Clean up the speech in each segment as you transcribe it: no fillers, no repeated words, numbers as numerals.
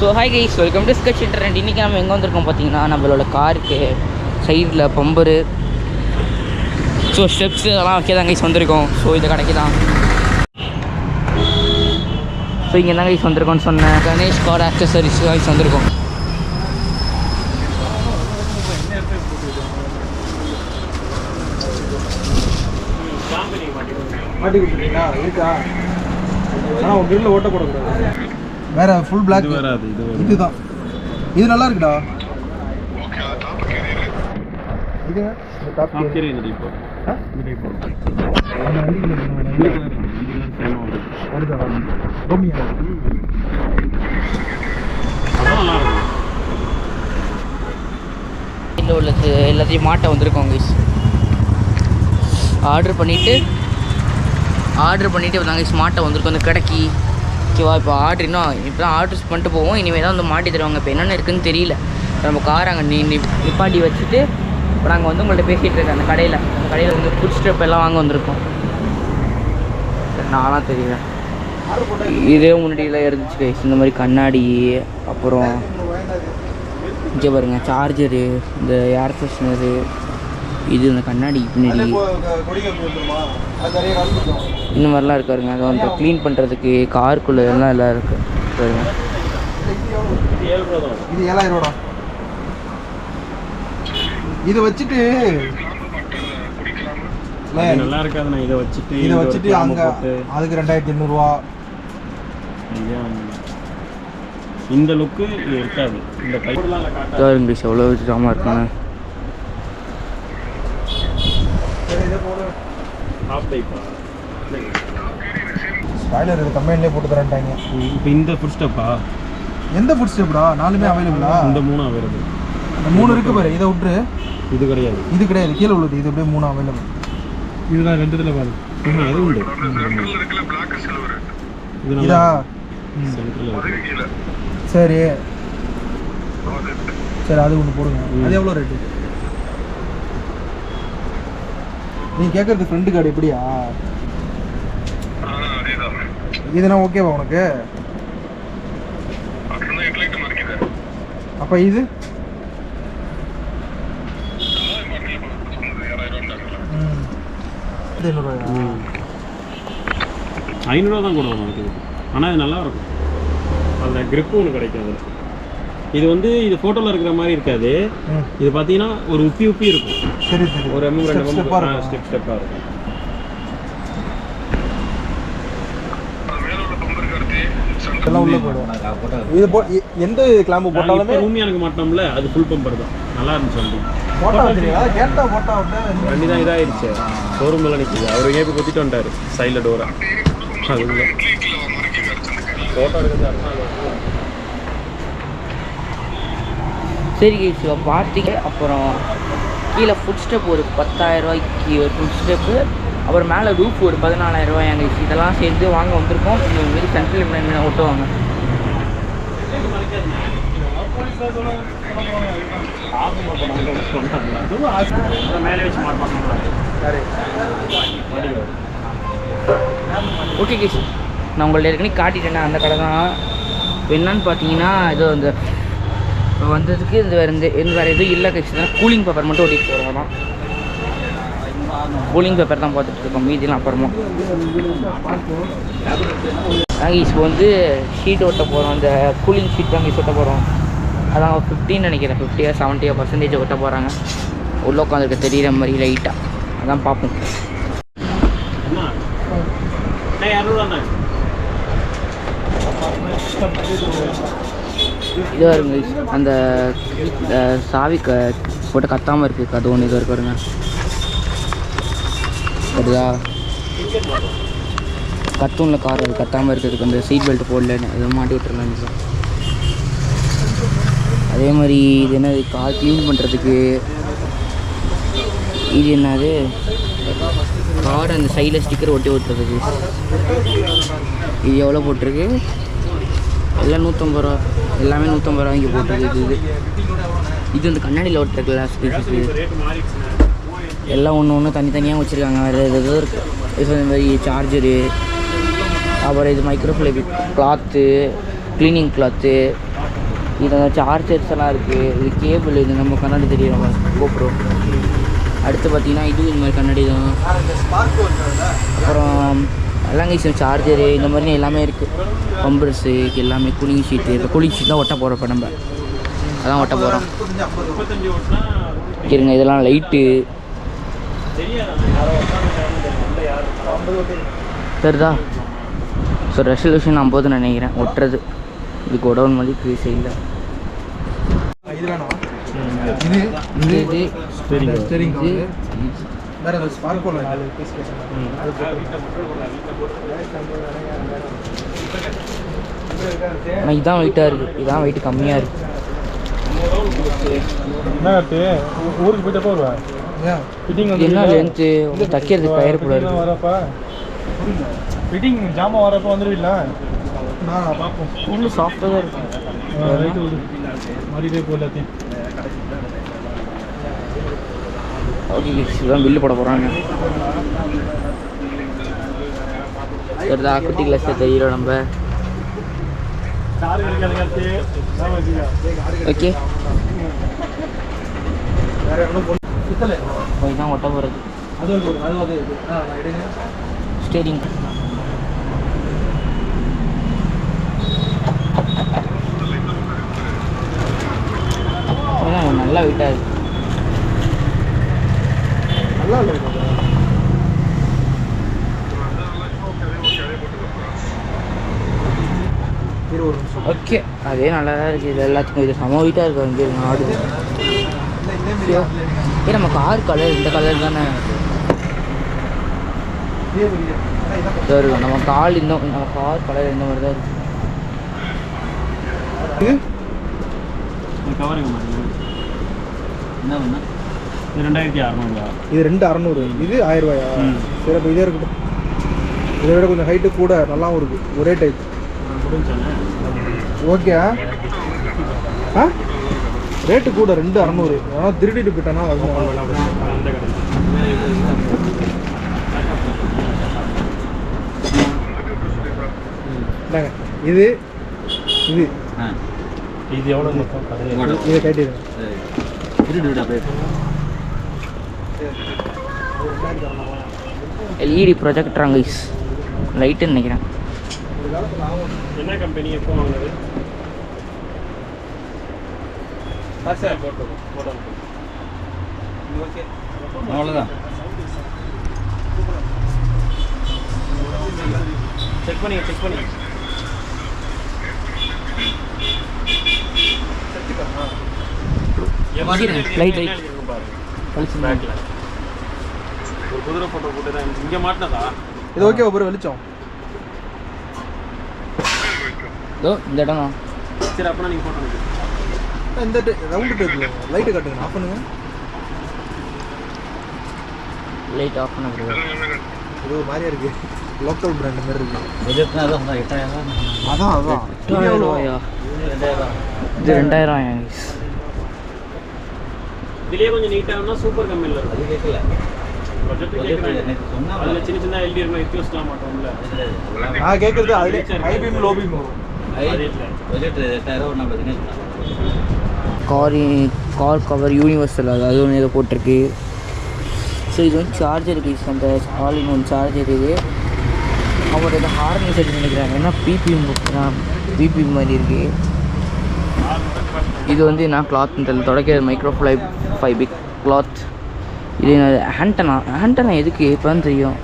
So hi guys, welcome to sketch internet. இன்றைக்கி நம்ம எங்கே வந்திருக்கோம் பார்த்தீங்கன்னா, நம்மளோட காருக்கு சைடில் பம்பரு, ஸோ ஸ்டெப்ஸு அதெல்லாம் வைக்க தான் கைஸ் வந்திருக்கோம். ஸோ இந்த கடைக்கு தான். ஸோ இங்கே தான் கைஸ் வந்திருக்கோம்னு சொன்னேன். கணேஷ் கார் ஆக்சசரிஸ் கைஸ் வந்திருக்கோம். மாட்டி கொடுத்துருக்கீங்களா? இருக்கா? ஆனால் உங்கள் கிரில்ல ஓட்ட போடக்கூடாது. வேற ஃபுல் பிளாக் வராது. இதுதான். இது நல்லா இருக்குடா. இது இந்த டாப் கேரி இந்த டிப்போ. இந்த டிப்போ. அந்த வண்டில வருதா? ரோமியா. நல்லா இருக்கு. இந்த உள்ளது எல்லாத்தையும் மாட்ட வந்திருக்கோம் கைஸ். ஆர்டர் பண்ணிவிட்டு நாங்கள் ஸ்மார்ட்டாக வந்திருக்கோம் அந்த கடைக்கு. ஓகேவா? இப்போ ஆர்டர் இப்போ தான் ஆர்டர்ஸ் பண்ணிட்டு போவோம். இனிமேல் தான் வந்து மாட்டி தருவாங்க. இப்போ என்னென்ன இருக்குதுன்னு தெரியல. நம்ம கார் அங்கே நிப்பாட்டி வச்சுட்டு இப்போ நாங்கள் வந்து உங்கள்கிட்ட பேசிகிட்டு இருக்கேன். அந்த கடையில் வந்து ஃபுட் ஸ்டெப் எல்லாம் வாங்க வந்திருக்கோம். நான்லாம் தெரியல. இதே முன்னாடியெல்லாம் இருந்துச்சு கைஸ். இந்த மாதிரி கண்ணாடி, அப்புறம் இங்கே பாருங்கள் சார்ஜரு, இந்த ஏர் ஃப்ரெஷ்னரு, இது இந்த கண்ணாடி பின்னாடி இந்த மாதிரிலாம் இருக்காருங்க. அது வந்து க்ளீன் பண்ணுறதுக்கு காருக்குள்ளே எல்லாம் இருக்குது பாருங்க. இது 7000 ரூபா. இதை வச்சுட்டு நல்லா இருக்காது. நான் இதை வச்சுட்டு அங்கே அதுக்கு 2800 ரூபா. இந்த லுக்கு இருக்காது. இந்த கைலாம் இங்கிலீஷ் எவ்வளோ ஜாமான் இருக்காங்க. ஸ்பாய்லர் இது கம்பெனிலே போட்டு தரேன்ட்டாங்க. இப்போ இந்த ஃபுட் ஸ்டெப்பா? எந்த ஃபுட் ஸ்டெப்டா? 4மே அவைலபிளா? இந்த 3 அவைலபிள். இந்த 3 இருக்கு பாரு. இதை விட்டுரு. இது கிடையாது. கீழே உள்ளது இது அப்படியே 3 அவைலபிள். இதுதான் ரெண்டுத்துல பாரு. அது உண்டு. இதா? சரி அது ஒன்று போடுங்க. அது எவ்வளோ ரேட்டு? நீ கேட்குறது ஃப்ரெண்டு கார்டு எப்படியா? இதுனா ஓகேவா உனக்கு? அப்போ இது 500 தான் கூட வரும் அதுக்கு. ஆனால் இது நல்லா இருக்கும். அந்த கிரிப்பு ஒன்று கிடைக்கும் அதில். இது வந்து இது ஃபோட்டோவில் இருக்கிற மாதிரி இருக்காது. இது பார்த்தீங்கன்னா ஒரு உப்பி இருக்கும். சரி ஒரு ரெண்டு ஸ்டெப்பாக இருக்கும். எல்லாம் உள்ள போடும். இது எந்த கிளாம்பு போட்டாலுமே ரூமியானுக்கு மாட்டோம்ல, அது ஃபுல் பம்பர் தான். நல்லா இருந்துச்சு வண்டி. போட்டா கேட்டா போட்டா வண்டி தான் இதாகிடுச்சு. ஷோரூமில் நிற்கிது. அவர் ஏப்பி கொத்திட்டு வந்துட்டார் சைடில் டோரை. அது இல்லை ஃபோட்டோ எடுக்கிறது. சரி கைஸ், பார்த்தீங்க. அப்புறம் கீழே ஃபுட் ஸ்டெப் ஒரு 10,000 ரூபாய்க்கு ஒரு ஃபுட் ஸ்டெப்பு, அப்புறம் மேலே ரூஃப் ஒரு 14,000 ரூபாய். கைஸ் இதெல்லாம் சேர்ந்து வாங்க வந்திருக்கோம். இந்த மாரி சென்ட்ரல் மீன் ஓட்டுவாங்க. ஓகே கைஸ், நான் உங்கள்ட்ட ஏற்கனவே காட்டிட்டேன்னா அந்த கடை தான். இப்போ என்னன்னு பார்த்தீங்கன்னா, இது அந்த வந்ததுக்கு இது வேறு எதுவும் இல்லை கைஸ். கூலிங் பேப்பர் மட்டும் ஓட்டிகிட்டு போகிறோம் தான். கூலிங் பேப்பர் தான் பார்த்துட்டு இருக்கோம். மீதிலாம் அப்புறமா கைஸ் இப்போ வந்து ஷீட் ஓட்ட போகிறோம். அந்த கூலிங் ஷீட் தான் கைஸ் ஓட்ட போகிறோம். அதான் 15 நினைக்கிறேன், 50 70% ஓட்ட போகிறாங்க. உள்ளே உட்காந்துருக்க தெரிகிற மாதிரி லைட்டாக. அதான் பார்ப்போம். இதுவாக இருங்க அந்த சாவி போட்டு கத்தாமல் இருக்குது. அது ஒன்று இதாக இருக்காருங்க. சரியா? கத்தூன்ல கார் அது கத்தாமல் இருக்கிறதுக்கு அந்த சீட் பெல்ட் போடலன்னு அதை மாட்டி விட்டுருலாம். அதே மாதிரி இது என்னது, கார் க்ளீன் பண்ணுறதுக்கு. இது என்னது, கார் அந்த சைடில் ஸ்டிக்கர் ஒட்டி ஓட்டுறதுக்கு. இது எவ்வளோ போட்டிருக்கு? எல்லாம் 150 ரூபா. எல்லாமே 150 ரூபா இங்கே போட்டிருக்கு. இது அந்த கண்ணாடியில் ஓட்டுற கிளாஸ் பீஸு எல்லாம் ஒன்று தனித்தனியாக வச்சுருக்காங்க. வேறு எதுவும் இருக்குது. இது இந்த மாதிரி சார்ஜரு, அப்புறம் இது மைக்ரோஃப்ளேபிக் கிளாத்து, க்ளீனிங் கிளாத்து, இதில் சார்ஜர்ஸ் எல்லாம் இருக்குது. இது கேபிள், இது நம்ம கண்ணாடி தெரியும் GoPro. அடுத்து பார்த்தீங்கன்னா இது இந்த மாதிரி கண்ணாடி தான். அப்புறம் எல்லாம் சார்ஜரு இந்த மாதிரி எல்லாமே இருக்குது. பம்பர்ஸு எல்லாமே, கூலிங் ஷீட்டு. இப்போ கூலிங் ஷீட் தான் ஒட்ட போகிறோம். இப்போ நம்ம அதான் ஒட்ட போகிறோம். இருங்க, இதெல்லாம் லைட்டு சரிதா. ஸோ ரெசல்யூஷன் 50 நினைக்கிறேன் ஒட்டுறது. இது கோடவுன் மதிப்பு சைடில். இது வேணும். இது ஸ்டீரிங் வேற ஏதாவது ஸ்பார்க் போல ஆனால் இதுதான் வெயிட்டாக இருக்குது. இதுதான் வெயிட் கம்மியாக இருக்குது. ஊருக்கு போயிட்டப்போ வருவேன். என்ன லென்த்து தைக்கிறதுக்கு கயிறு கூட இருக்குது. வரப்பா ஃபிட்டிங் ஜாமான் வரப்போ வந்துடுவீங்களா? நான் பார்ப்போம். ஃபுல்லு சாஃப்டாக தான் இருக்கும். மாறிட்டே போகல. ஓகே, இதுதான் பில்லு போட போகிறாங்க. சரிதா, குட்டி கிளாஸை தெரியும் நம்ம. ஓகே, போய் தான் ஒட்ட போகிறது. ஸ்டேரிங் நல்லா வெயிட்டாக இருக்குது. ஓகே, அதே நல்லா தான் இருக்குது. இது எல்லாத்துக்கும் இது சம வெயிட்டாக இருக்கும். இங்கே ஆடுது. ஏ நம்ம கார் கலர் இந்த கலர் தானே சரி. நம்ம கால் இன்னும் நம்ம கார் கலர் இந்த மாதிரி தான் இருக்குது. என்ன பண்ண இது 2600. இது 2600. இது 1000 ரூபாயா? சரி, அப்போ இதே இருக்கட்டும். இதை விட கொஞ்சம் ஹைட்டு கூட நல்லாவும் இருக்குது. ஒரே டைப். ஓகே. ஆ ரேட்டு கூட 2600. ஆனால் திருடிட்டு போயிட்டானா இது இது இது எவ்வளோ? இதை கட்டிடுங்க. எல்இடி ப்ரொஜெக்டராங்க லைட்டுன்னு நினைக்கிறேன். என்ன கம்பெனி எப்போ வாங்கினது? அவ்வளோதான். செக் பண்ணி லைட் ஒரு குதிரை போட்டோ போட்டு தான் இங்கே மாட்டினதா? இது ஓகே. ஒரு வெளிச்சம் இந்த இடம் தான். சரி, அப்போ நீங்கள் போட்டோ இந்த ரவுண்டு டைப்ல லைட்டு காட்டுங்க. ஆஃப் பண்ணுங்க. லைட் ஆஃப் பண்ண முடியாது. இது ஒரு மாதிரியா இருக்கு. லோக்கல் பிராண்ட் மாதிரி இருக்கு. அதான் 2000 ரூபாயா? இது 2000. இதுலேயே கொஞ்சம் நீட்டாக சூப்பர் கம்பெனியில் இருக்கும். கேட்கல அதில் சின்ன சின்ன எல்டி இருக்கும். எத்தியோஸ்லாம் மாட்டோம்ல. நான் கேட்குறது அதில் ஹை பீம் லோ பீம் வரும். கார் கவர் யூனிவர்சல் அது ஒன்று ஏதோ போட்டிருக்கு. ஸோ இது வந்து சார்ஜர் இருக்குது. அந்த ஆல்-இன் ஒன் சார்ஜர் இது. அவர் இதை ஹார்ன் செட் நினைக்கிறாங்க. ஏன்னா பிபி மாதிரி இருக்குது. இது வந்து நான் கிளாத் தொடக்கிறது மைக்ரோஃபைபிக் கிளாத். இது ஹேண்டனா எதுக்கு இப்போ தான் தெரியும்.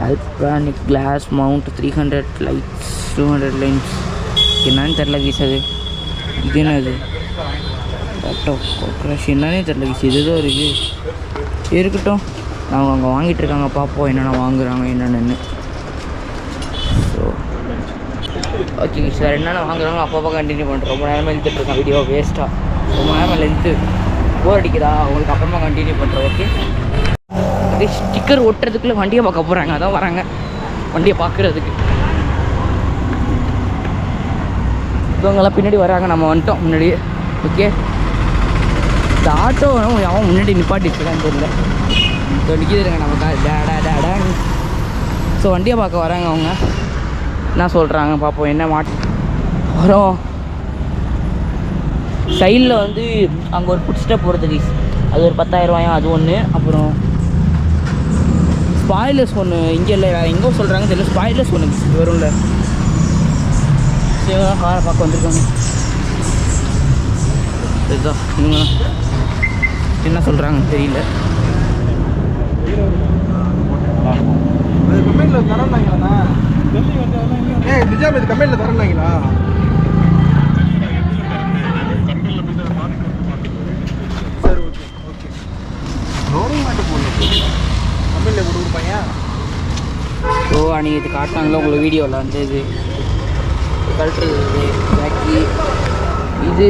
அல்ட்ரானிக் கிளாஸ் மவுண்ட் 300 லைட்ஸ் 200 லைன்ஸ் என்னன்னு தெரில கீஸ். அது இது என்னது க்ராஷ் என்னன்னே தெரில கீஸ். இதுதான் இருக்குது. இருக்கட்டும், அவங்க அங்கே வாங்கிட்டு இருக்காங்க. பார்ப்போம் என்னென்ன வாங்குறாங்க என்னென்னு. ஸோ ஓகே சார், என்னென்ன வாங்குறாங்க அப்பப்போ கண்டினியூ பண்ணுறோம். ரொம்ப நேரமாக இழுத்துட்ருக்கேன் வீடியோ வேஸ்ட்டாக. ரொம்ப நேரமாக லென்த்து போர் அடிக்குதா உங்களுக்கு அப்புறமா கண்டினியூ பண்ணுறோம். ஓகே, அதே ஸ்டிக்கர் ஒட்டுறதுக்குள்ளே வண்டியை பார்க்க போகிறாங்க. அதான் வராங்க வண்டியை பார்க்குறதுக்கு. இவங்கெல்லாம் பின்னாடி வராங்க. நம்ம வந்துட்டோம் முன்னாடியே. ஓகே, இந்த ஆட்டோ அவன் முன்னாடி நிப்பாட்டிச்சுதான் தெரியல. நிற்கிதுங்க நமக்கு டேடா. ஸோ வண்டியை பார்க்க வராங்க அவங்க. என்ன சொல்கிறாங்க பார்ப்போம். என்ன வரோம் சைடில் வந்து அங்கே ஒரு ஃபுட் ஸ்டெப் போகிறது கைஸ், அது ஒரு 10,000 அது ஒன்று. அப்புறம் ஸ்பாய்லர்ஸ் ஒன்று இங்கே இல்லை, வேறு எங்கே சொல்கிறாங்க தெரியல, ஸ்பாய்லர்ஸ் ஒன்று வரும்ல. சரி காரை பார்க்க வந்திருக்காங்க. இதுதான் இவங்க என்ன சொல்கிறாங்கன்னு தெரியல. கம்பெனியில் தரேன்னாங்களா? நிஜாம் இது கம்பெனியில் தரேன்னாங்களா? சரி ஓகே ஓகே. ரோடிங் மட்டும் போடணும், கம்பெனியில் போட்டு கொடுப்பாங்க. ஸோ அன்றைக்கி இது காட்டினாங்களோ உங்களுக்கு வீடியோவில் வந்து இது கல்ட்ரு பேக்கி இது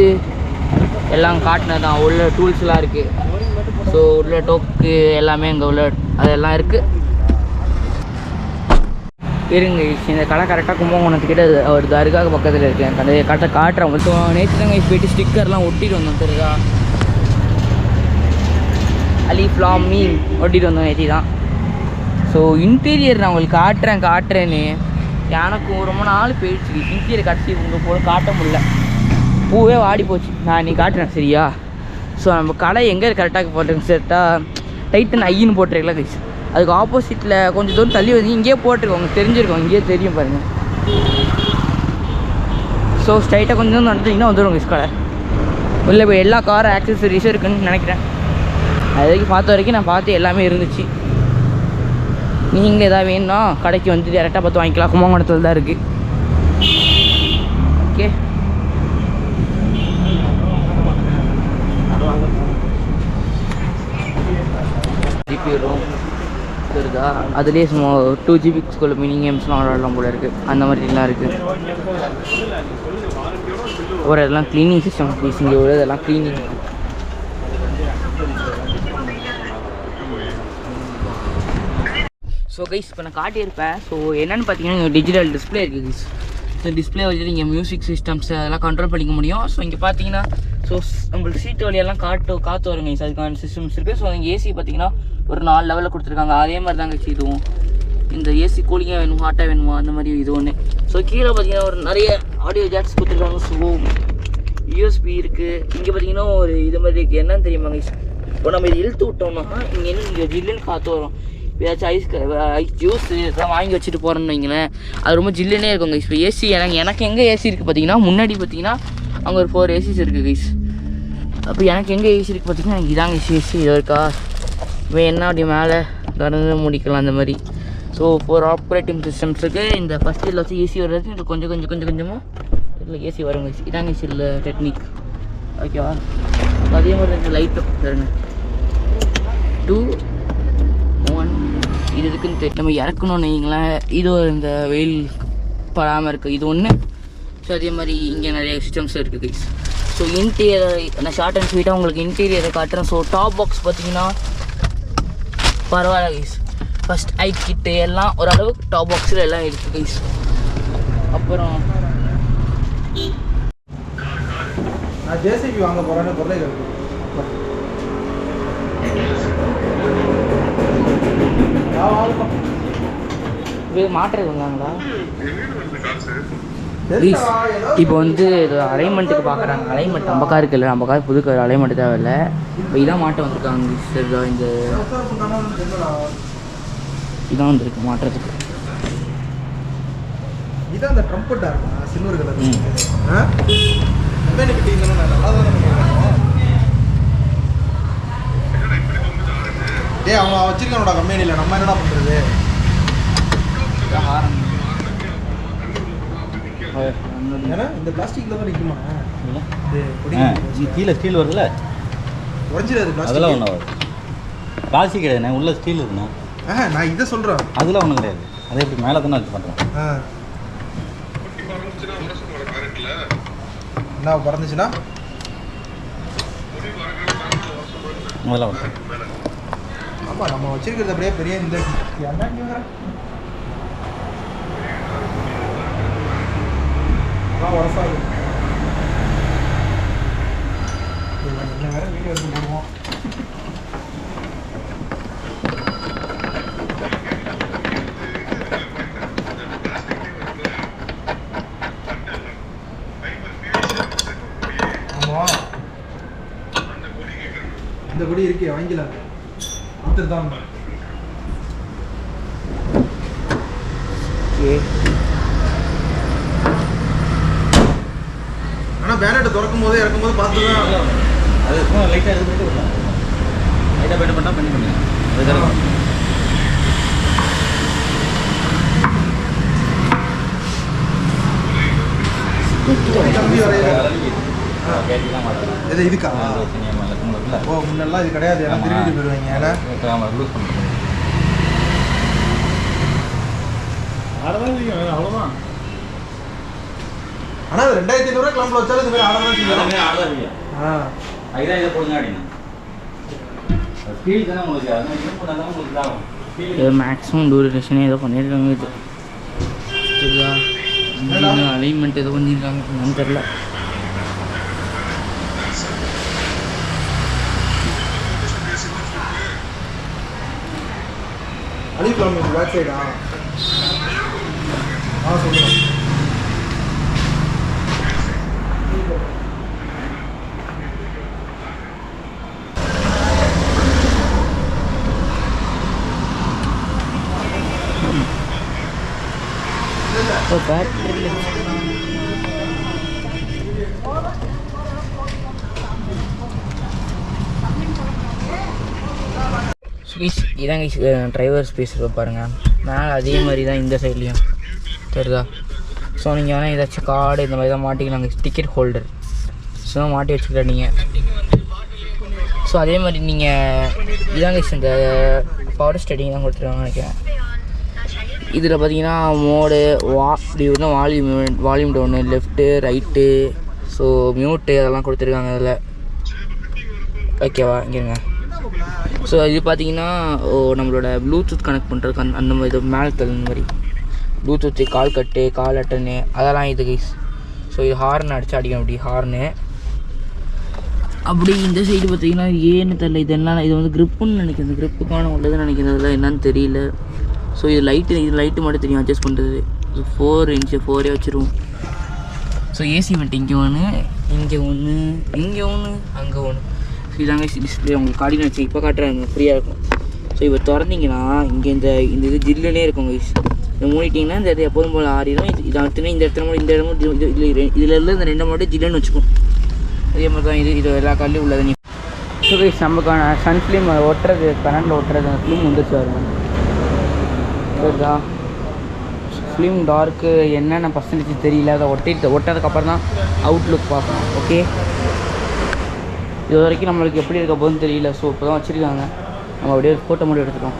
எல்லாம் காட்டினது தான். உள்ள டூல்ஸ்லாம் இருக்குது. ஸோ உள்ள டோக்கு எல்லாமே இங்கே உள்ள அதெல்லாம் இருக்குது. இருங்க இந்த கடை கரெக்டாக கும்பகோணத்துக்கிட்ட ஒரு தர்காவுக்கு பக்கத்தில் இருக்குது. அந்த கரெக்டாக காட்டுறவங்க. ஸோ நேற்று தாங்க போயிட்டு ஸ்டிக்கர்லாம் ஒட்டிட்டு வந்தோம். தர்கா அலிஃப்லாம் மீன் ஒட்டிட்டு வந்தோம் நேற்று தான். ஸோ இன்டீரியர் நான் உங்களுக்கு காட்டுறேன்னு எனக்கும் ரொம்ப நாள் போயிடுச்சு. இன்டீரியர் கடைசி உங்கள் போல காட்ட முடியல, பூவே வாடி போச்சு. நான் நீ காட்டுறேன் சரியா? ஸோ நம்ம கடை எங்கே கரெக்டாக போட்டிருக்கு செட்டாக டைட்டன் ஐன்னு போட்டிருக்கல கைஸ், அதுக்கு ஆப்போசிட்டில் கொஞ்சம் தூரம் தள்ளி வந்து இங்கேயே போட்டிருக்கோங்க, தெரிஞ்சிருக்கோம், இங்கேயே தெரியும் பாருங்கள். ஸோ ஸ்ட்ரைட்டாக கொஞ்சம் தூரம் நடந்துட்டிங்கன்னா வந்துடும் கைஸ் கடை. உள்ளே போய் எல்லா கார் ஆக்சசரிஸும் இருக்குதுன்னு நினைக்கிறேன். அது வரைக்கும் பார்த்த வரைக்கும் நான் பார்த்து எல்லாமே இருந்துச்சு. நீங்களே எதாவது வேணும்னா கடைக்கு வந்து டேரெக்டாக பார்த்து வாங்கிக்கலாம். கும்பகோணத்தில் தான் இருக்குது. ஓகே ஜிபி வரும் இருக்குதா, அதுலேயே சும்மா 2 GB மினி கேம்ஸ்லாம் விளாடலாம் போல இருக்குது. அந்த மாதிரிலாம் இருக்குது. ஒரு இதெல்லாம் க்ளீனிங் சிஸ்டம் ப்ளீஸ், இங்கே ஒரு இதெல்லாம் க்ளீனிங். ஸோ கைஸ் இப்போ நான் காட்டியிருப்பேன். ஸோ என்னென்னு பார்த்தீங்கன்னா இங்கே டிஜிட்டல் டிஸ்பிளே இருக்குது கைஸ். ஸோ டிஸ்பிளே வச்சுட்டு இங்கே மியூசிக் சிஸ்டம்ஸ் அதெல்லாம் கண்ட்ரோல் பண்ணிக்க முடியும். ஸோ இங்கே பார்த்தீங்கன்னா ஸோ நம்மளுக்கு சீட்டு வழியெல்லாம் காற்று வருங்க கைஸ், அதுக்கான சிஸ்டம்ஸ் இருக்குது. ஸோ இங்கே ஏசி பார்த்தீங்கன்னா ஒரு 4 லெவலில் கொடுத்துருக்காங்க. அதே மாதிரி தாங்க கைஸ் இதுவும். இந்த ஏசி கூலிங்காக வேணுமா ஹாட்டாக வேணுமா அந்த மாதிரி இது ஒன்று. ஸோ கீழே பார்த்தீங்கன்னா ஒரு நிறைய ஆடியோ ஜாக்ஸ் கொடுத்துருக்காங்க. ஸோ யூஎஸ்பி இருக்குது. இங்கே பார்த்தீங்கன்னா ஒரு இது மாதிரி இருக்குது. என்னன்னு தெரியுமா கைஸ், இப்போ நம்ம இது இழுத்து விட்டோம்னா இங்கே இங்கே ஜில்லுன்னு காற்று வரும். ஏதாச்சும் ஐஸ் ஜூஸ் இதெல்லாம் வாங்கி வச்சுட்டு போகிறோன்னு வைங்களேன், அது ரொம்ப ஜில்லுன்னே இருக்கும் கைஸ். இப்போ ஏசி எனக்கு எங்கே ஏசி இருக்குது பார்த்தீங்கன்னா, முன்னாடி பார்த்தீங்கன்னா அங்கே ஒரு 4 ஏசிஸ் இருக்குது கைஸ். அப்போ எனக்கு எங்கே ஏசி இருக்குது பார்த்தீங்கன்னா எனக்கு இதாங்க ஏசி இது இருக்கா வேணா அப்படி மேலே திறந்து முடிக்கலாம் அந்த மாதிரி. ஸோ 4 ஆப்ரேட்டிங் சிஸ்டம்ஸ் இருக்குது. இந்த ஃபஸ்ட் இதில் வச்சு ஏசி வர்றது இது கொஞ்சமாக இதில் ஏசி வரும் கைஸ். இதாங்க ஏசி இல்லை டெக்னிக் ஓகேவா. அதே மாதிரி இந்த லைட்டும் பாருங்க 2 1 இது இருக்குன்னு நம்ம இறக்கணும்னு வைங்களேன். இது இந்த வெயில் படாமல் இருக்குது இது ஒன்று. ஸோ அதே மாதிரி இங்கே நிறைய சிஸ்டம்ஸ் இருக்குது கைஸ். ஸோ இன்டீரியர் நான் ஷார்ட் அண்ட் ஸ்வீட்டாக உங்களுக்கு இன்டீரியரை காட்டுறேன். ஸோ டாப் பாக்ஸ் பார்த்தீங்கன்னா பரவாயில்ல கைஸ். ஃபஸ்ட் ஐ கிட்டு எல்லாம் ஓரளவுக்கு டாப் பாக்ஸில் எல்லாம் இருக்குது கைஸ். அப்புறம் நான் ஜேசிபி வாங்க போகிறேன்னு பொருளை மாட்டுறது வந்தாங்களா ப்ளீஸ். இப்போ வந்து இது அலைன்மெண்ட்டுக்கு பார்க்குறாங்க. அலைன்மெண்ட் நம்ம காருக்கு இல்லை, நம்ம கார் புது கார், அலைன்மெண்ட் தேவையில்லை. இப்போ இதான் மாட்ட வந்திருக்காங்க சரிதா. இந்த இதான் வந்துருக்கு மாட்டுறதுக்கு. இதான் அந்த ட்ரம்பட்டா இருக்கும் சில்வர் கலர். கம்பெனி கிட்ட இருந்தாலும் நல்லா தான் டேய் அவங்க வச்சிருக்கானோட கம்பெனியில் நம்ம என்னடா பண்ணுறது? ஏன்னா இந்த பிளாஸ்டிக்கில் தான் நிற்குமா? இது கீழே ஸ்டீல் வருதுல்ல, உடஞ்சிடாது அதெல்லாம் ஒன்றும் ஆகாது. பிளாஸ்டிக் கிடையாதுண்ணே, உள்ள ஸ்டீல் இருக்குண்ணா. நான் இதை சொல்கிறேன். அதெல்லாம் ஒன்றும் கிடையாது. அதே எப்படி மேலே தானே வச்சு பண்ணுறோம். என்ன பறந்துச்சுன்னா அதெல்லாம் வரும். ஆமாம் நம்ம வச்சிருக்கிறது அப்படியே பெரிய இந்த உரசாது என்ன வேற வீடியோ எடுத்து போடுவோம். ஆமாம் இந்த படி இருக்கே வாங்கிக்கலாம் கொடுத்துருதான். ஆனால் பேனட்டை திறக்கும் போது இறக்கும் போது பார்த்து தான் அது லைட்டாக இது பண்ணிட்டு விடலாம். லைட்டாக பெயிண்ட் பண்ணால் பண்ணி பண்ணுங்க. அது கம்பி வரையில எது இதுக்கா? ஓ முன்னெல்லாம் இது கிடையாது, எல்லாம் திரும்பிட்டு போயிடுவாங்க. ஏன்னா லூஸ் பண்ணுறோம். அவ்வளோதான். ஆனால் அது 2500 கிளம்பில் வச்சாலும் இது மாதிரி ஆடதான் செய்யும். அதுதான் இதை போடுங்க அப்படின்னா ஃபீல் தானே உங்களுக்கு, அதனால் இது பண்ணால் தான் உங்களுக்கு இதாகும். இது மேக்ஸிமம் டூரேஷனே ஏதோ பண்ணியிருக்காங்க. இது சரிதா? அலைன்மெண்ட் ஏதோ பண்ணியிருக்காங்க, என்னன்னு தெரில. அழிக்கலாம் இது பேக் சைடா? சொல்லுங்கள். பேட்டரி இதாங்க டிரைவர் ஸ்பேஸ் பாருங்கள். மேலே அதே மாதிரி தான் இந்த சைட்லேயும் தெரியுதா? ஸோ நீங்கள் வேணால் ஏதாச்சும் கார்டு இந்த மாதிரி தான் மாட்டிக்கலாங்க. டிக்கெட் ஹோல்டர் ஸோ மாட்டி வச்சுக்கிட்டா நீங்கள். ஸோ அதே மாதிரி நீங்கள் இதாங்க இந்த பவர் ஸ்டேடிங் தான் கொடுத்துருவாங்க நினைக்கிறேன். இதில் பார்த்தீங்கன்னா மோடு இப்படி வந்து volume down, left right, so mute அதெல்லாம் கொடுத்துருக்காங்க அதில். ஓகேவா? இங்கேங்க. ஸோ இது பார்த்தீங்கன்னா நம்மளோட ப்ளூடூத் கனெக்ட் பண்ணுறதுக்கு அந்த மாதிரி இது மேலே தகுந்த மாதிரி ப்ளூடூத்து, கால் கட்டு, கால் அட்டனு அதெல்லாம் இது கைஸ். ஸோ இது ஹார்ன் அடித்து அடிக்கணும். அப்படி ஹார்னு அப்படி இந்த சைடு பார்த்தீங்கன்னா ஏன்னு தெரில. இது என்ன, இது வந்து க்ரிப்புன்னு நினைக்கிறேன். இந்த க்ரிப்புக்கான உள்ளதுன்னு நினைக்கிறேன். அதில் என்னன்னு தெரியல. ஸோ இது லைட்டு மட்டும் தெரியும் அட்ஜஸ்ட் பண்ணுறது. 4 இன்ச்சு 4 வச்சுருவோம். ஸோ ஏசி வந்துட்டு இங்கே ஒன்று, இங்கே ஒன்று, இங்கே ஒன்று, அங்கே ஒன்று. ஸோ இதாங்க டிஸ்பிளே உங்களுக்கு கார்டினேட்ஸ் இப்போ காட்டுறாங்க, ஃப்ரீயாக இருக்கும். ஸோ இப்போ திறந்தீங்கன்னா இங்கே இந்த இது ஜில்லுனே இருக்கும் கைஸ். இதை மூடிட்டிங்கன்னா இந்த இது எப்போதும் போல் ஆறிடும். இது அடுத்துனா இந்த இடத்துல மட்டும் இந்த இடமும் இதில் இருந்து இந்த 2 மட்டும் ஜில்லுன்னு வச்சுக்கும். அதே மாதிரி தான் இது எல்லா காலையும் உள்ளது. நீ ஸோ கைஸ் நமக்கான சன் ஃபிலிம் ஒட்டுறது, கரண்டில் ஒட்டுறது அந்த ஃபிலிம் வந்துருச்சு வருங்க. சரிதா? ஃபிலிம் டார்க்கு என்னென்ன பர்சன்டேஜ் தெரியல. அதை ஒட்டதுக்கப்புறம் தான் அவுட்லுக் பார்க்கணும். ஓகே, இது வரைக்கும் நம்மளுக்கு எப்படி இருக்க போகுதுன்னு தெரியல. ஸோ இப்போ தான் வச்சுருக்காங்க. நம்ம அப்படியே ஒரு ஃபோட்டோ மட்டும் எடுத்துட்டோம்.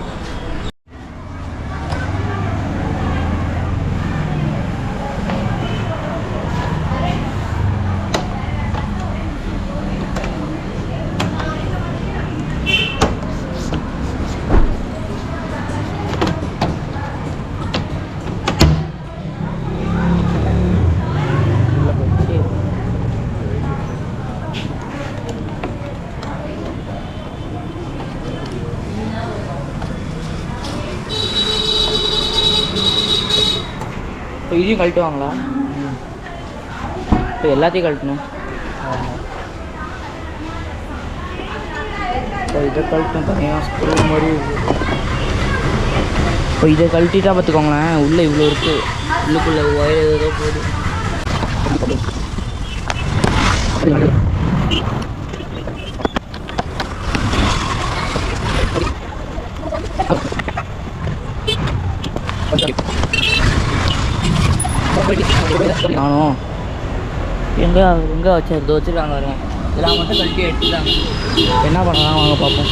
இப்போ இதையும் கழட்டுவாங்களா? இப்போ எல்லாத்தையும் கழட்டணும். இப்போ இதை கழட்டணும் தனியாக ஸ்க்ரூ மாதிரி. இப்போ இதை கழட்டிட்டா பார்த்துக்கோங்களேன், உள்ளே இவ்வளோ இருக்குது. உள்ளுக்குள்ளே ஒயர் ஏதோ போகுது. நானும் எங்கே வச்சு வச்சுருக்காங்க வருங்க. இதெல்லாம் மட்டும் கழட்டி எடுத்துட்டாங்க. என்ன பண்ணலாம் வாங்க பார்ப்போம்.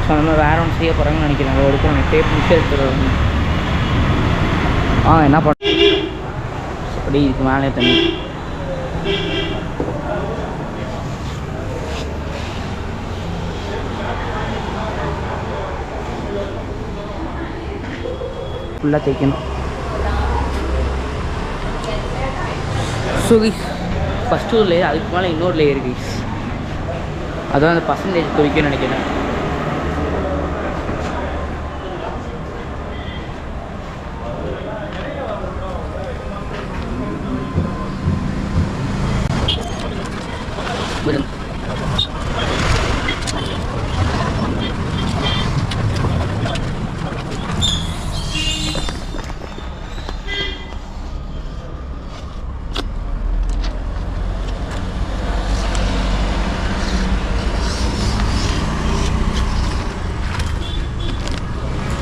ஸோ அந்த மாதிரி வேறு ஒன்று செய்ய போகிறாங்கன்னு நினைக்கிறேன். எடுக்கிறாங்க டேப் மிஷ் எடுத்துருவாங்க. என்ன பண்ண அப்படி இதுக்கு மேலே தண்ணி ஃபுல்லாக தைக்கணும். ஸோ கைஸ் ஃபஸ்ட்டு ஒரு லேயர், அதுக்கு மேலே இன்னொரு லேயர் கைஸ். அதான் அந்த பர்சன்டேஜ் குறிக்கும்னு நினைக்கிறேன். விடுங்க.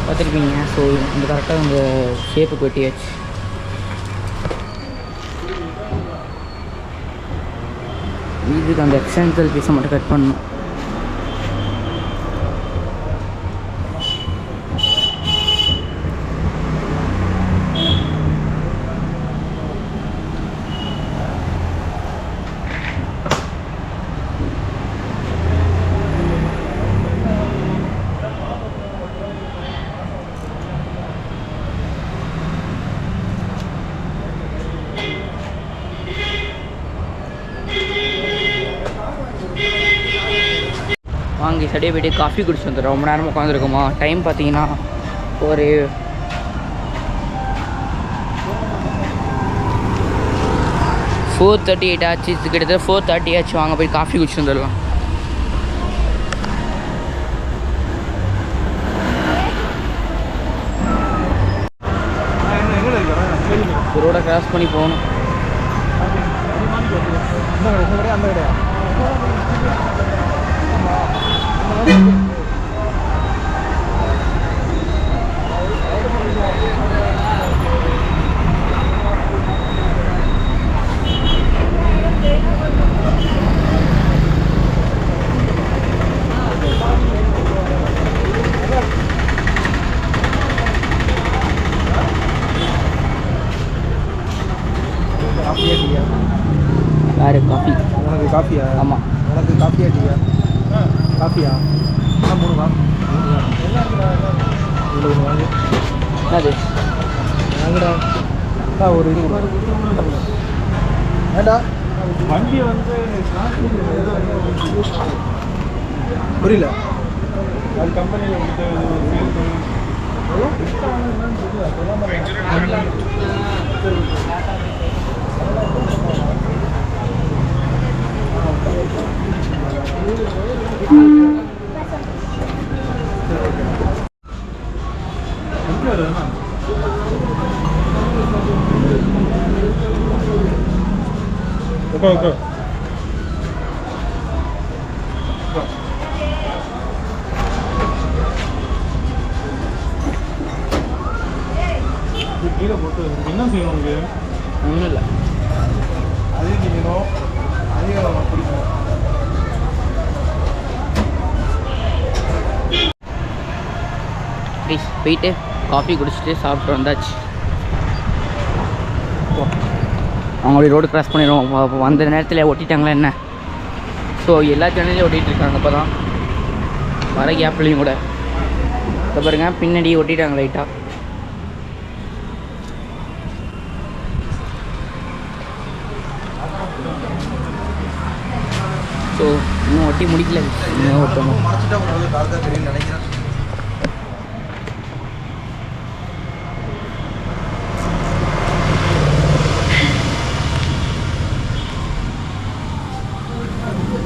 பார்த்துருப்பீங்க. ஸோ இந்த கரெக்டாக இந்த ஷேப்புக்கு வெட்டியாச்சு. இதுக்கு அந்த எக்ஸ்டென்சல் பீஸை மட்டும் கட் பண்ணணும். வாங்கி சடியாக போய்ட்டு காஃபி குடிச்சு வந்துடும். ரொம்ப நேரமாக உட்காந்துருக்கோமா. டைம் பார்த்தீங்கன்னா ஒரு 4:38 ஆச்சு. இது கிட்டத்தட்ட 4:30 ஆச்சு. வாங்க போய் காஃபி குடிச்சு வந்துடலாம். ரோட கிராஸ் பண்ணி போகணும். அந்த கடையா யாரு காஃபி? உனக்கு காஃபியா? ஆமாம். உனக்கு காஃபியா டீயா? காஃபியா? ஆனால் 3 காஃபி. இதில் ஒன்று வாங்கி அது வாங்கடா. ஒரு இது ஏண்டா வண்டி வந்து புரியல. அது கம்பெனியில் வந்துட்டு ஓகே கீழே போட்டு என்ன செய்யணும் உங்களுக்கு? ஒன்றும் இல்லை. அதே நீங்களும் அதே பிடிக்கும். ப்ளீஸ் போயிட்டு காஃபி குடிச்சிட்டு சாப்பிட்டு வந்தாச்சு. அவங்களுடைய ரோடு கிராஸ் பண்ணிடுவோம். வந்த நேரத்தில் ஒட்டிட்டாங்களா என்ன? ஸோ எல்லா சேனல்லையும் ஒட்டிகிட்ருக்காங்க. இப்போ தான் வர கேப்லேயும் கூட இப்போ பாருங்க பின்னாடி ஒட்டிட்டாங்க லைட்டாக. ஸோ இன்னும் ஒட்டி முடிக்கல. இன்னும் ஒட்டணும். மறைச்சிட்டா உங்களுக்கு கார்தான் தெரியும் நினைக்கிறேன்.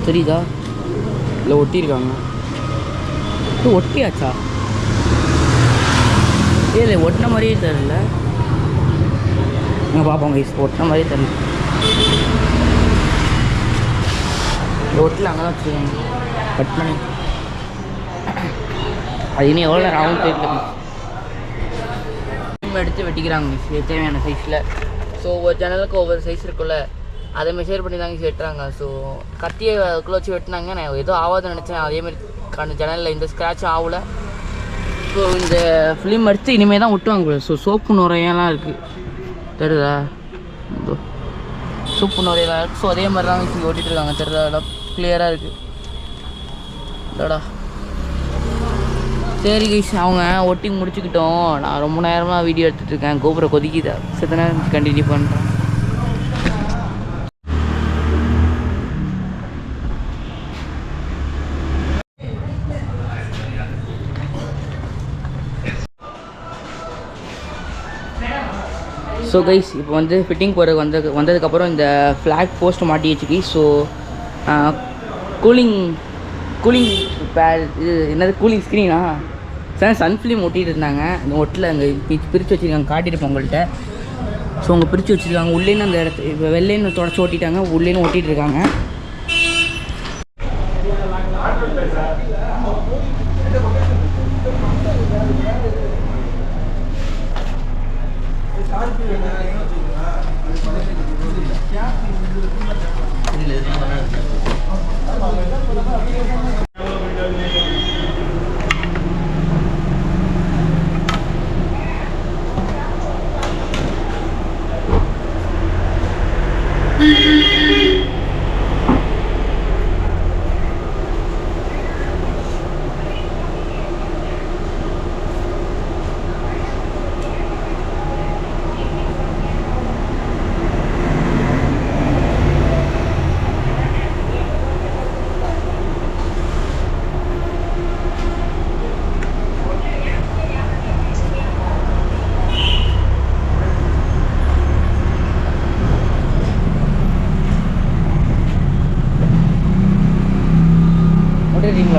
தெரியுதா? இல்லை ஒட்டியிருக்காங்க. இது ஒட்டியாச்சா? இல்லை ஒட்டின மாதிரியே தெரியல. நீங்கள் பார்ப்போம் கைஸ். ஒட்டின மாதிரியே தெரியல. ரோட்டில் அங்கே தான் வச்சுருக்காங்க கட் பண்ணி. அது இன்னும் எவ்வளோ நேரம் ஆகும் தெரியல. எடுத்து வெட்டிக்கிறாங்க தேவையான சைஸில். ஸோ ஒவ்வொரு ஜன்னலுக்கு ஒவ்வொரு சைஸ் இருக்குல்ல, அதை மெஷர் பண்ணி தாங்க வெட்டுறாங்க. ஸோ கத்தியை அதுக்குள்ளே வச்சு வெட்டினாங்க. நான் ஏதோ ஆகாதுன்னு நினச்சேன். அதேமாதிரி ஜன்னலில் இந்த ஸ்க்ராட்சும் ஆகலை. ஸோ இந்த ஃபிலிம் எடுத்து இனிமேல் தான் ஒட்டுவாங்க. ஸோ சோப்பு நுரையெல்லாம் இருக்குது தெரியுதா? சோப்பு நுரையெல்லாம் இருக்குது. ஸோ அதே மாதிரி தான் இங்கே ஓட்டிகிட்டு இருக்காங்க. தெரியுதா? எல்லாம் கிளியராக இருக்குது. இல்லைடா சரி கைஸ், அவங்க ஒட்டி முடிச்சுக்கிட்டோம். நான் ரொம்ப நேரமாக வீடியோ எடுத்துகிட்டு இருக்கேன். கோபுரம் கொதிக்குதா? சரி நேரம் கண்டினியூ பண்ணுறேன். ஸோ கைஸ் இப்போ வந்து ஃபிட்டிங் போகிறதுக்கு வந்ததுக்கப்புறம் இந்த ஃப்ளாக் போஸ்ட் மாட்டி வச்சுக்கி. ஸோ கூலிங் இது என்னது கூலிங் ஸ்க்ரீனா சார் சன்ஃபிலிம் ஒட்டிகிட்டு இருந்தாங்க. அந்த ஒட்டில் அங்கே பிரித்து வச்சுருக்காங்க, காட்டியிருப்போம் உங்கள்கிட்ட. ஸோ அவங்க பிரித்து வச்சுருக்காங்க. உள்ளேன்னு அந்த இடத்து இப்போ வெள்ளைன்னு தொடச்சி ஓட்டிட்டாங்க, உள்ளேன்னு ஓட்டிகிட்டு இருக்காங்க.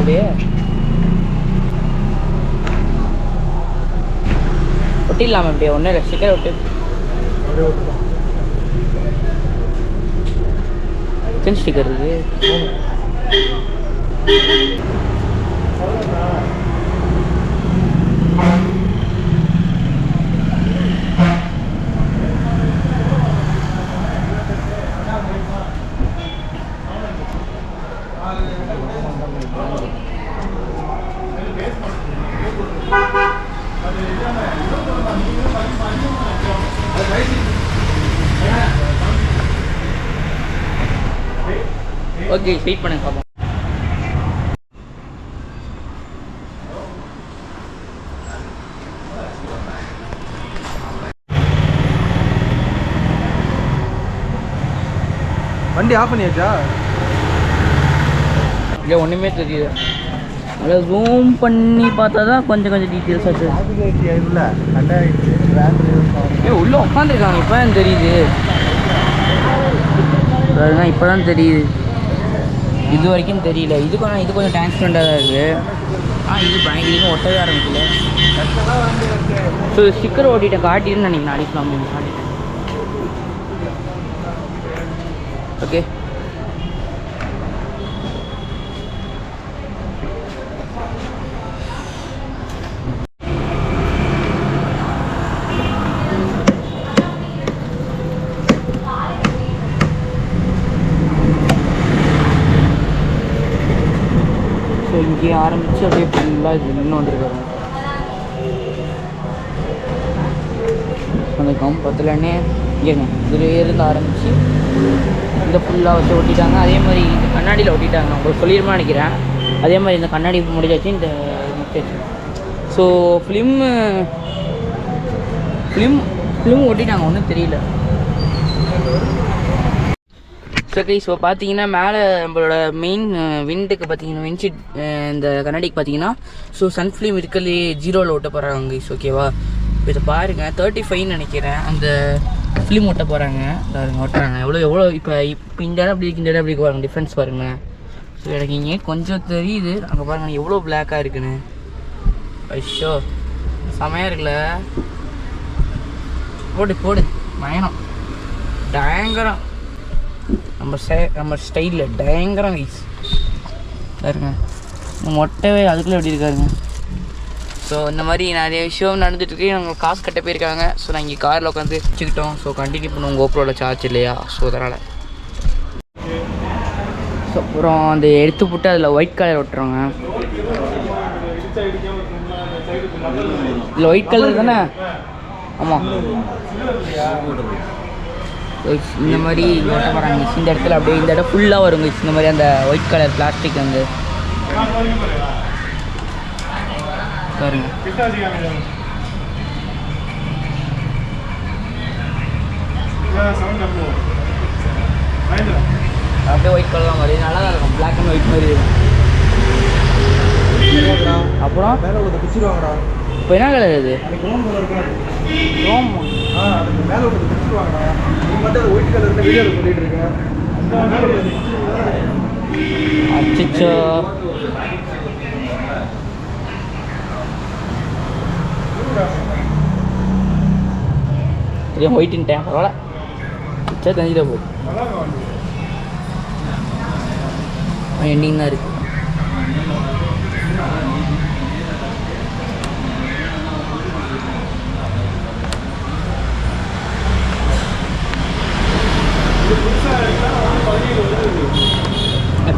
அப்படியே ஒட்டிடலாமா? அப்படியே ஒன்றும் இல்லை, ஸ்டிக்கர் ஒட்டி ஸ்டிக்கர் இருக்குது. ஓகே, வெயிட் பண்ணுங்க பாப்போம். வண்டி ஆஃப் பண்ணியாச்சா? இல்லை, ஒன்றுமே தெரியுது. அதை ஜூம் பண்ணி பார்த்தா தான் கொஞ்சம் டீட்டெயில்ஸ் ஆச்சு. உள்ளே உட்காந்துருக்காங்க, இப்போ தான் தெரியுது. இப்போ தான் தெரியுது, இது வரைக்கும் தெரியல. இது கொஞ்சம் டிரான்ஸ்பரண்டாக தான் இருக்குது. இது பயங்கரம் ஒட்டவே ஆரம்பிக்கல. ஸோ ஸ்டிக்கர் ஓட்டிட்டேன், காட்டின்னு நினைக்கிறேன். அடிக்கலாம் காட்டிட்டேன். ஓகே, இங்கே ஆரம்பித்து அப்படியே ஃபுல்லாக இது நின்று வந்துருக்காங்க. அந்த கம் பத்தலன்னே இங்கேங்க இதில் இருந்து ஆரம்பித்து இந்த ஃபுல்லாக வச்சு ஒட்டிட்டாங்க. அதே மாதிரி இந்த கண்ணாடியில் ஒட்டிட்டாங்க. உங்களுக்கு சொல்லிடுமா நினைக்கிறேன். அதே மாதிரி இந்த கண்ணாடி முடிஞ்சாச்சு, இந்த முடிச்சாச்சு. ஸோ ஃபிலிம் ஒட்டிட்டாங்க, ஒன்றும் தெரியல. ஓகே, ஸோ பார்த்தீங்கன்னா மேலே நம்மளோட மெயின் விண்டுக்கு பார்த்தீங்கன்னா விண்ட்ஷீட் இந்த கண்ணாடிக்கு பார்த்தீங்கன்னா ஸோ சன்ஃபிலிம் இருக்கிறதுலே 0ல் ஒட்ட போகிறாங்க. ஓகேவா? இப்போ இதை பாருங்கள், 35 நினைக்கிறேன் அந்த ஃபிலிம் ஒட்ட போகிறாங்க. ஒட்டுறாங்க எவ்வளோ இப்போ இந்த இடம் அப்படி இருக்கு, இந்த இடம் அப்படி பாருங்கள், டிஃப்ரென்ஸ் பாருங்கள். ஸோ எனக்கு இங்கே கொஞ்சம் தெரியுது. அங்கே பாருங்கள் எவ்வளோ பிளாக்காக இருக்குன்னு. ஐயோ, செமையாக இருக்குல்ல? போடு பயணம் பயங்கரம். நம்ம ஸ்டைலில் பயங்கரம் வைஸ் பாருங்க. மொட்டவே அதுக்குள்ளே எப்படி இருக்காருங்க. ஸோ இந்த மாதிரி நிறைய விஷயம் நடந்துட்டுருக்கு. நாங்கள் காசு கட்ட போயிருக்காங்க. ஸோ நான் இங்கே காரில் உட்காந்து வச்சுக்கிட்டோம். ஸோ கண்டினியூ பண்ணுவோம். கோப்ரோட சார்ஜ் இல்லையா, ஸோ அதனால். ஸோ அப்புறம் அந்த எடுத்து போட்டு அதில் ஒயிட் கலர் ஒட்டுறோங்க. இல்லை ஒயிட் கலர் தானே? ஆமாம், இந்த மாதிரி ஓட்ட போகிறாங்க. இந்த இடத்துல அப்படியே இந்த இடம் ஃபுல்லாக வருங்க. இந்த மாதிரி அந்த ஒயிட் கலர் பிளாஸ்டிக் வந்து பாருங்க. அப்படியே ஒயிட் கலர்லாம் வருது, நல்லா தான் இருக்கும். பிளாக் அண்ட் ஒயிட் மாதிரி இருக்கும். அப்புறம் பிடிச்சிருவாங்கடா. இப்போ என்ன கலர் இது? ரோம் மேலே பிடிச்சிருவாங்கடா. நீ மட்டும் ஒயிட் கலர் வீடியோவில் சொல்லிட்டு இருக்கேன். அச்சோ தெரியும் ஒயிட்டுன்ட்டேன் பரவாயில்ல சரி தஞ்சிட போகுது எண்டிங் தான் இருக்குது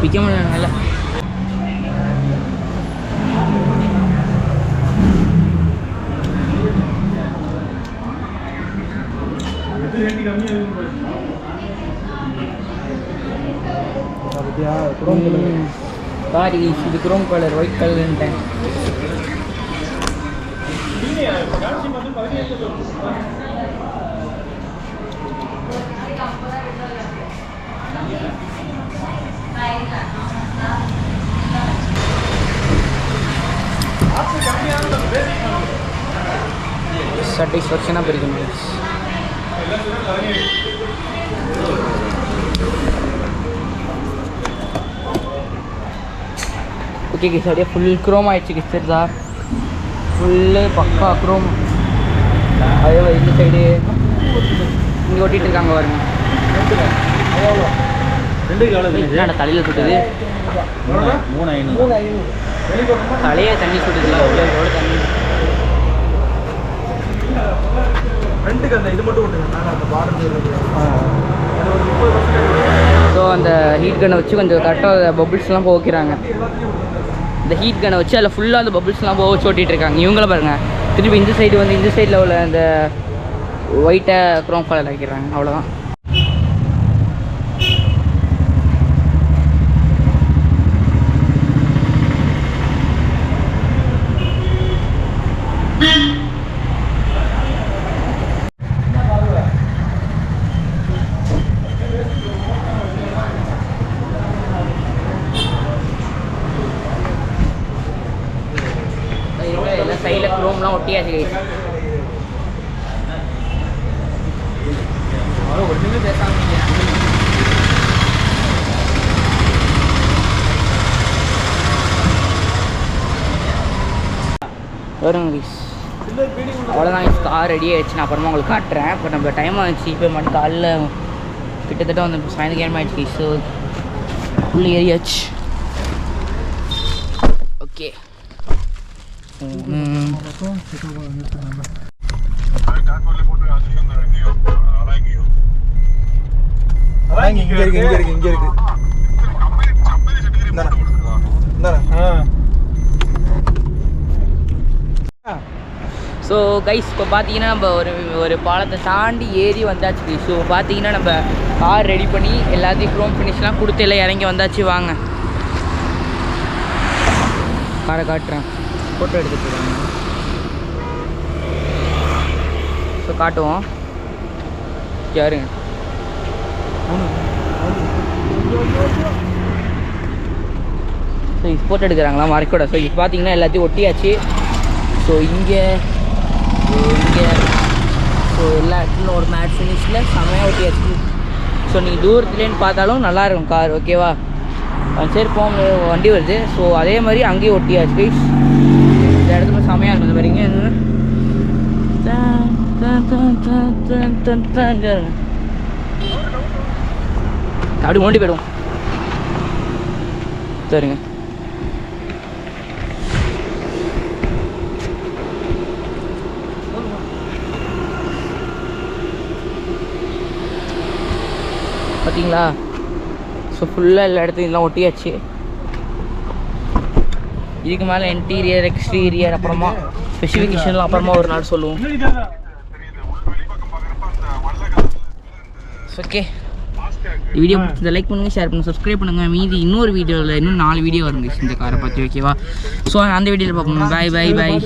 பிக்க முடியல பாரி இது குரோம் கலர் ஒயிட் கலர்ன்ட்டேன் சாட்டிஸ்ஃபேக்ஷனாக பிரிக்கணும் ஓகே கிஸ் அப்படியே ஃபுல் க்ரோம் ஆகிடுச்சு கிஸ் தெரிதா ஃபுல்லு பக்கா க்ரோம் அதே இந்த சைடு இங்கே ஒட்டிகிட்டு இருக்காங்க பாருங்க என்னடா தலையில் சுட்டுது 3500 தலையே தண்ணி சுட்டுதுல எவ்வளோ தண்ணி ஃப்ரண்ட்டுக்கு அந்த இது மட்டும் விட்டுருங்க அந்த பார்டர் ஸோ அந்த ஹீட் கன்னை வச்சு கொஞ்சம் கரெக்டாக பபிள்ஸ்லாம் போக வைக்கிறாங்க இந்த ஹீட் கன்னை வச்சு அதில் ஃபுல்லாக அந்த பபிள்ஸ்லாம் போக வச்சு ஓட்டிகிட்டு இருக்காங்க இவங்கள பாருங்கள் திருப்பி இந்த சைடு வந்து இந்த சைடில் உள்ள அந்த ஒயிட்டை க்ரோம் கலர் வைக்கிறாங்க அவ்வளோதான் எல்லாம் சைடில் க்ரோம்லாம் ஒட்டியாச்சு ஒன்றுமே பேசாமல் வருங்க அவ்வளோதான் கார் ரெடி ஆகிடுச்சு நான் அப்புறமா உங்களுக்கு காட்டுறேன் இப்போ நம்ம டைம் ஆகிடுச்சு இப்போ மட்டும் காலைல கிட்டத்தட்ட வந்து சாயந்தரம் ஆகிடுச்சு ஸோ ஃபுல் ஏரியாச்சு ஓகே இங்கே இருக்கு ஸோ கைஸ் இப்போ பார்த்தீங்கன்னா நம்ம ஒரு பாலத்தை தாண்டி ஏறி வந்தாச்சு ஸோ பார்த்தீங்கன்னா நம்ம கார் ரெடி பண்ணி எல்லாத்தையும் க்ரோம் ஃபினிஷ்லாம் கொடுத்து எல்லாம் இறங்கி வந்தாச்சு வாங்க காரை காட்டுறேன் ஃபோட்டோ எடுத்துட்டு இருக்காங்க ஸோ காட்டுவோம் யாருங்க ஸோ இது ஃபோட்டோ எடுக்கிறாங்களா மார்க்கோட ஸோ இப்போ பார்த்தீங்கன்னா எல்லாத்தையும் ஒட்டியாச்சு ஸோ இங்கே ஸோ எல்லா இடத்துலையும் ஒரு மேட் ஃபினிஷில் செமையாக ஒட்டியாச்சு ஸோ நீங்கள் தூரத்துலேன்னு பார்த்தாலும் நல்லாயிருக்கும் கார் ஓகேவா சரி போக வண்டி வருது ஸோ அதே மாதிரி அங்கேயும் ஒட்டியாச்சு கைஸ் இந்த இடத்துல செமையாக இருக்கும் இந்த மாதிரி இங்கே அப்படி மோண்டி போயிடுவோம் சரிங்க பார்த்தீங்களா ஸோ ஃபுல்லாக எல்லா இடத்துலையும் இதெல்லாம் ஒட்டியாச்சு இதுக்கு மேலே இன்டீரியர் எக்ஸ்டீரியர் அப்புறமா ஸ்பெசிஃபிகேஷன்லாம் அப்புறமா ஒரு நாள் சொல்லுவோம் ஓகே வீடியோ பிடிச்சதை லைக் பண்ணுங்கள் ஷேர் பண்ணுங்கள் சப்ஸ்கிரைப் பண்ணுங்கள் மீதி இன்னொரு வீடியோவில் இன்னும் 4 வீடியோ வரும் இந்த காரை பற்றி ஓகேவா ஸோ அந்த வீடியோவில் பார்ப்போம் பாய் பாய் பாய்